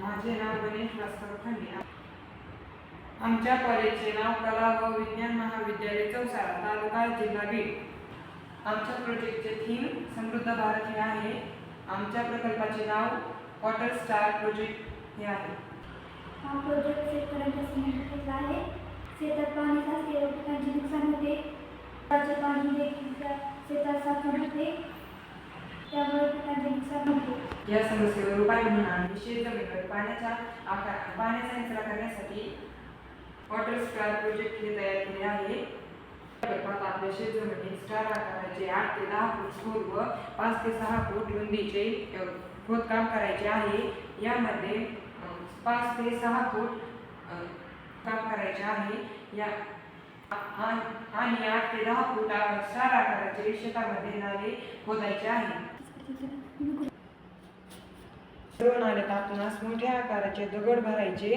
माझे नाव गणेश भास्कर खंडे. आमच्या कॉलेजचे नाव कला व विज्ञान महाविद्यालय चौसाळा, तालुका जिल्हा बीड. आमच्या प्रोजेक्टचे थीम समृद्ध भारत हे आहे. आमच्या प्रकल्पाचे नाव वॉटर स्टार प्रोजेक्ट हे आहे. हा प्रोजेक्ट शेतकऱ्यांच्या समस्येचा आहे. शेतात पाणी साचल्यावर पिकांचे नुकसान होते. त्याचे पाणी देखील शेतात साचून होते, त्यामुळे पिकांचे नुकसान होते. या समस्येवर उपाय म्हणून आम्ही शेतजमिनीवर पाण्याचा निचरा करण्यासाठी वॉटर स्टार प्रोजेक्ट हे तयार केले आहे. प्रकल्पात आपल्या शेतजमिनीत स्टार आकाराचे 8 ते 10 फूट खोल व 5 ते 6 फूट रुंदीचे खोदकाम करायचे आहे. यामध्ये 5 ते 6 फूट काम करायचे आहे आणि 8 ते 10 फूट स्टार आकाराचे शेतामध्ये नाले खोदायचे आहे. नाल्यात आपणास मोठ्या आकाराचे दगड भरायचे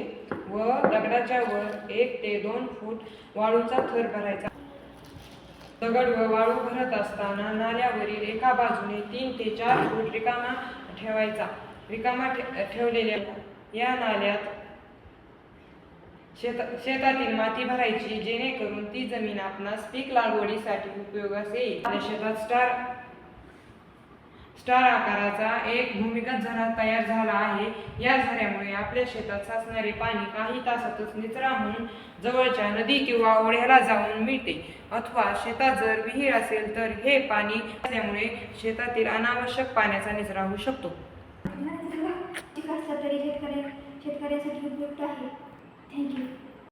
व दगडाच्या वर 1 ते 2 फूट वाळूचा थर भरायचा. दगड व वाळू भरत असताना नाल्यावरील एका बाजूने 3 ते 4 फूट रिकामा ठेवायचा. ठेवलेल्या या नाल्यात शेतातील माती भरायची, जेणेकरून ती जमीन आपणास पीक लागवडीसाठी उपयोगास येईल. शेतात स्टार आकाराचा एक भूमिगत झरा तयार झाला आहे. या झऱ्यामुळे आपल्या शेतात साचणारे पाणी काही तासातच निचरा होऊन जवळच्या नदी किंवा ओढ्याला जाऊन मिळते, अथवा शेतात जर विहीर असेल तर हे पाणी असल्यामुळे शेतातील अनावश्यक पाण्याचा निचरा होऊ शकतो. शेतकऱ्यासाठी उपयुक्त आहे. थँक्यू.